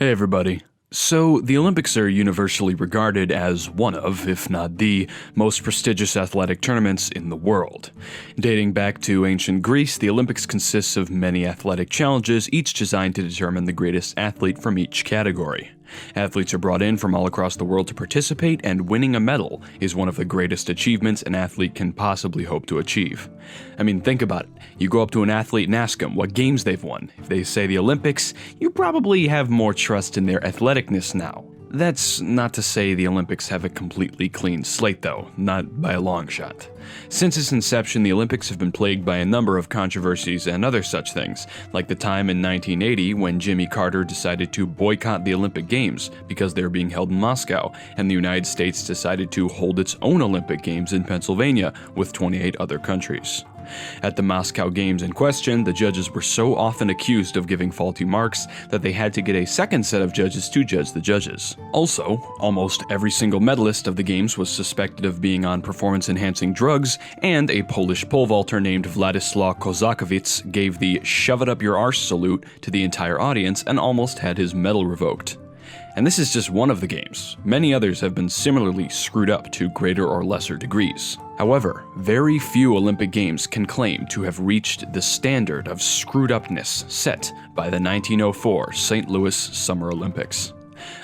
Hey everybody. So, the Olympics are universally regarded as one of, if not the, most prestigious athletic tournaments in the world. Dating back to ancient Greece, the Olympics consists of many athletic challenges, each designed to determine the greatest athlete from each category. Athletes are brought in from all across the world to participate, and winning a medal is one of the greatest achievements an athlete can possibly hope to achieve. I mean, think about it. You go up to an athlete and ask them what games they've won. If they say the Olympics, you probably have more trust in their athleticness now. That's not to say the Olympics have a completely clean slate though, not by a long shot. Since its inception, the Olympics have been plagued by a number of controversies and other such things, like the time in 1980 when Jimmy Carter decided to boycott the Olympic Games because they were being held in Moscow, and the United States decided to hold its own Olympic Games in Pennsylvania with 28 other countries. At the Moscow Games in question, the judges were so often accused of giving faulty marks that they had to get a second set of judges to judge the judges. Also, almost every single medalist of the Games was suspected of being on performance-enhancing drugs, and a Polish pole vaulter named Władysław Kozakiewicz gave the shove-it-up-your-arse salute to the entire audience and almost had his medal revoked. And this is just one of the games. Many others have been similarly screwed up to greater or lesser degrees. However, very few Olympic Games can claim to have reached the standard of screwed-upness set by the 1904 St. Louis Summer Olympics.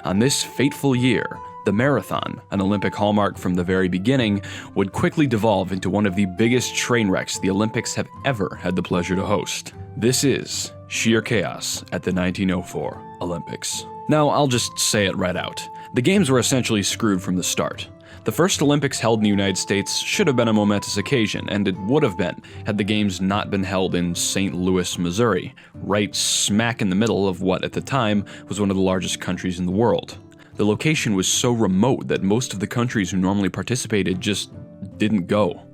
On this fateful year, the marathon, an Olympic hallmark from the very beginning, would quickly devolve into one of the biggest train wrecks the Olympics have ever had the pleasure to host. This is sheer chaos at the 1904 Olympics. Now, I'll just say it right out. The Games were essentially screwed from the start. The first Olympics held in the United States should have been a momentous occasion, and it would have been had the Games not been held in St. Louis, Missouri, right smack in the middle of what, at the time, was one of the largest countries in the world. The location was so remote that most of the countries who normally participated just didn't go.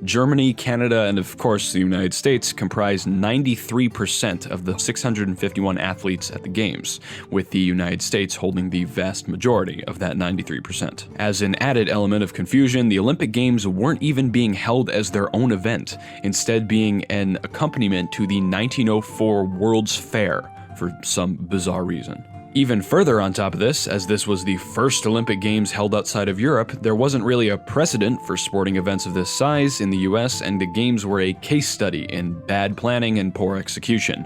Germany, Canada, and of course the United States comprised 93% of the 651 athletes at the Games, with the United States holding the vast majority of that 93%. As an added element of confusion, the Olympic Games weren't even being held as their own event, instead being an accompaniment to the 1904 World's Fair for some bizarre reason. Even further on top of this, as this was the first Olympic Games held outside of Europe, there wasn't really a precedent for sporting events of this size in the US, and the Games were a case study in bad planning and poor execution.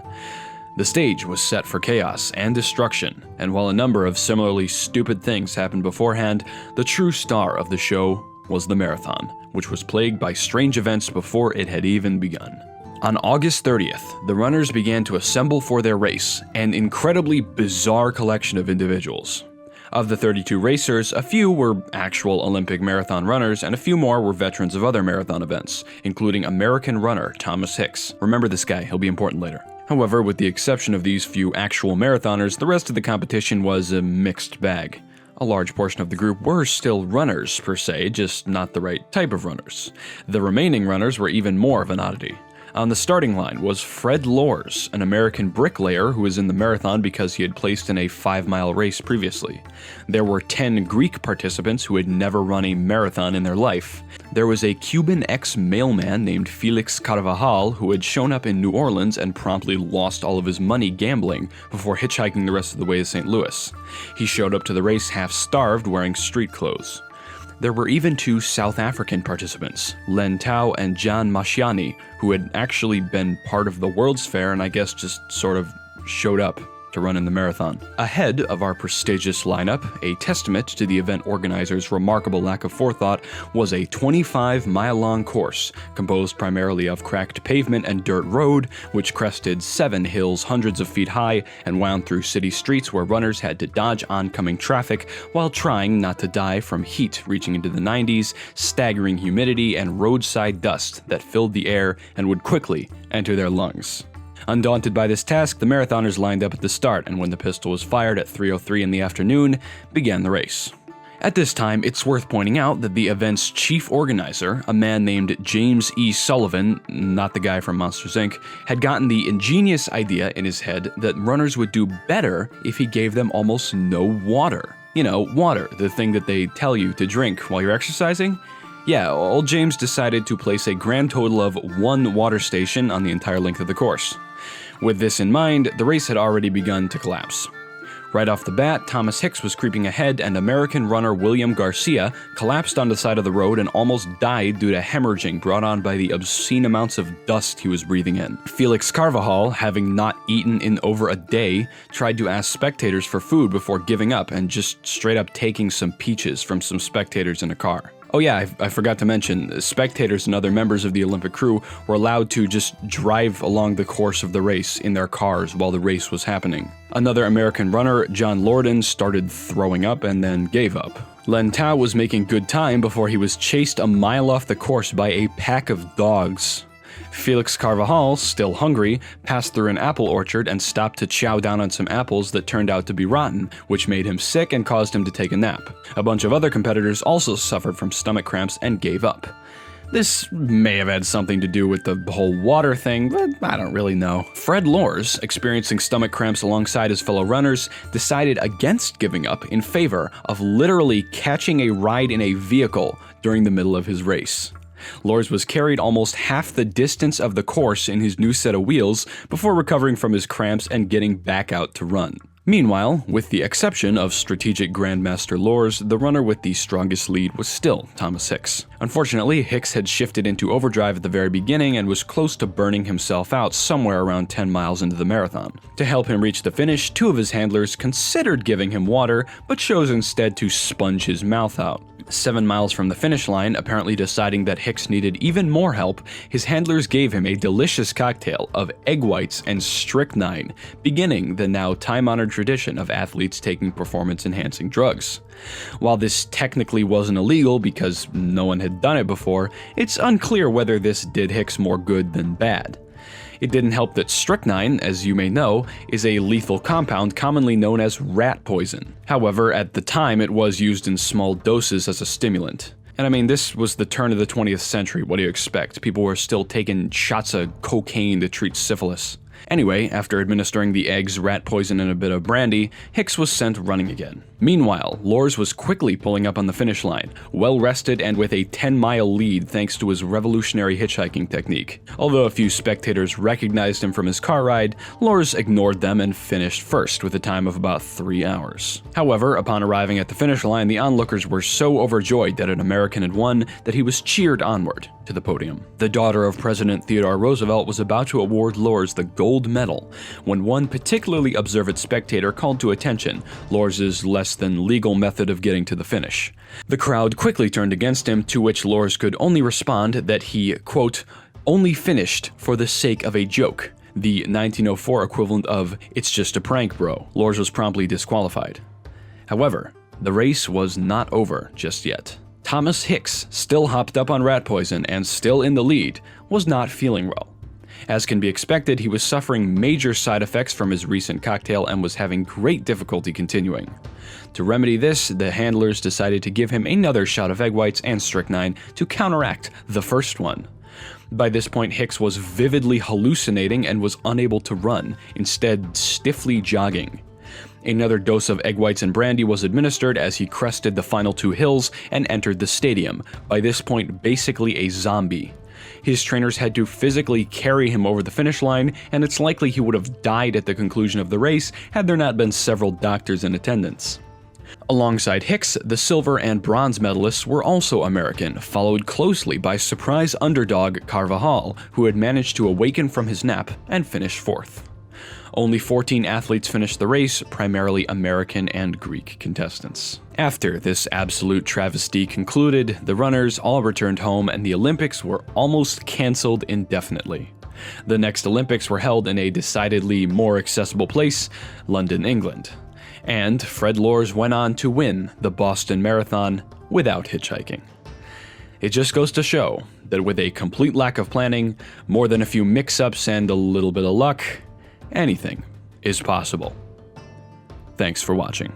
The stage was set for chaos and destruction, and while a number of similarly stupid things happened beforehand, the true star of the show was the marathon, which was plagued by strange events before it had even begun. On August 30th, the runners began to assemble for their race, an incredibly bizarre collection of individuals. Of the 32 racers, a few were actual Olympic marathon runners, and a few more were veterans of other marathon events, including American runner Thomas Hicks. Remember this guy, he'll be important later. However, with the exception of these few actual marathoners, the rest of the competition was a mixed bag. A large portion of the group were still runners per se, just not the right type of runners. The remaining runners were even more of an oddity. On the starting line was Fred Lors, an American bricklayer who was in the marathon because he had placed in a 5-mile race previously. There were 10 Greek participants who had never run a marathon in their life. There was a Cuban ex-mailman named Felix Carvajal who had shown up in New Orleans and promptly lost all of his money gambling before hitchhiking the rest of the way to St. Louis. He showed up to the race half-starved wearing street clothes. There were even 2 South African participants, Len Tau and John Mashiani, who had actually been part of the World's Fair and I guess just sort of showed up to run in the marathon. Ahead of our prestigious lineup, a testament to the event organizers' remarkable lack of forethought, was a 25-mile-long course composed primarily of cracked pavement and dirt road, which crested 7 hills hundreds of feet high and wound through city streets where runners had to dodge oncoming traffic while trying not to die from heat reaching into the 90s, staggering humidity, and roadside dust that filled the air and would quickly enter their lungs. Undaunted by this task, the marathoners lined up at the start, and when the pistol was fired at 3:03 in the afternoon, began the race. At this time, it's worth pointing out that the event's chief organizer, a man named James E. Sullivan, not the guy from Monsters, Inc., had gotten the ingenious idea in his head that runners would do better if he gave them almost no water. You know, water, the thing that they tell you to drink while you're exercising. Yeah, old James decided to place a grand total of 1 water station on the entire length of the course. With this in mind, the race had already begun to collapse. Right off the bat, Thomas Hicks was creeping ahead, and American runner William Garcia collapsed on the side of the road and almost died due to hemorrhaging brought on by the obscene amounts of dust he was breathing in. Felix Carvajal, having not eaten in over a day, tried to ask spectators for food before giving up and just straight up taking some peaches from some spectators in a car. Oh yeah, I forgot to mention, spectators and other members of the Olympic crew were allowed to just drive along the course of the race in their cars while the race was happening. Another American runner, John Lorden, started throwing up and then gave up. Len Tao was making good time before he was chased a mile off the course by a pack of dogs. Felix Carvajal, still hungry, passed through an apple orchard and stopped to chow down on some apples that turned out to be rotten, which made him sick and caused him to take a nap. A bunch of other competitors also suffered from stomach cramps and gave up. This may have had something to do with the whole water thing, but I don't really know. Fred Lors, experiencing stomach cramps alongside his fellow runners, decided against giving up in favor of literally catching a ride in a vehicle during the middle of his race. Lors was carried almost half the distance of the course in his new set of wheels before recovering from his cramps and getting back out to run. Meanwhile, with the exception of strategic Grandmaster Lors, the runner with the strongest lead was still Thomas Hicks. Unfortunately, Hicks had shifted into overdrive at the very beginning and was close to burning himself out somewhere around 10 miles into the marathon. To help him reach the finish, two of his handlers considered giving him water, but chose instead to sponge his mouth out. 7 miles from the finish line, apparently deciding that Hicks needed even more help, his handlers gave him a delicious cocktail of egg whites and strychnine, beginning the now time-honored tradition of athletes taking performance-enhancing drugs. While this technically wasn't illegal because no one had done it before, it's unclear whether this did Hicks more good than bad. It didn't help that strychnine, as you may know, is a lethal compound commonly known as rat poison. However, at the time it was used in small doses as a stimulant. And I mean, this was the turn of the 20th century, what do you expect? People were still taking shots of cocaine to treat syphilis. Anyway, after administering the eggs, rat poison, and a bit of brandy, Hicks was sent running again. Meanwhile, Lors was quickly pulling up on the finish line, well-rested and with a 10-mile lead thanks to his revolutionary hitchhiking technique. Although a few spectators recognized him from his car ride, Lors ignored them and finished first with a time of about 3 hours. However, upon arriving at the finish line, the onlookers were so overjoyed that an American had won that he was cheered onward to the podium. The daughter of President Theodore Roosevelt was about to award Lors the gold medal when one particularly observant spectator called to attention Lors' less than legal method of getting to the finish. The crowd quickly turned against him, to which Lors could only respond that he, quote, only finished for the sake of a joke, the 1904 equivalent of, it's just a prank, bro. Lors was promptly disqualified. However, the race was not over just yet. Thomas Hicks, still hopped up on rat poison and still in the lead, was not feeling well. As can be expected, he was suffering major side effects from his recent cocktail and was having great difficulty continuing. To remedy this, the handlers decided to give him another shot of egg whites and strychnine to counteract the first one. By this point, Hicks was vividly hallucinating and was unable to run, instead stiffly jogging. Another dose of egg whites and brandy was administered as he crested the final 2 hills and entered the stadium, by this point basically a zombie. His trainers had to physically carry him over the finish line, and it's likely he would have died at the conclusion of the race had there not been several doctors in attendance. Alongside Hicks, the silver and bronze medalists were also American, followed closely by surprise underdog Carvajal, who had managed to awaken from his nap and finish 4th. Only 14 athletes finished the race, primarily American and Greek contestants. After this absolute travesty concluded, the runners all returned home and the Olympics were almost cancelled indefinitely. The next Olympics were held in a decidedly more accessible place, London, England. And Fred Lors went on to win the Boston Marathon without hitchhiking. It just goes to show that with a complete lack of planning, more than a few mix-ups and a little bit of luck, anything is possible. Thanks for watching.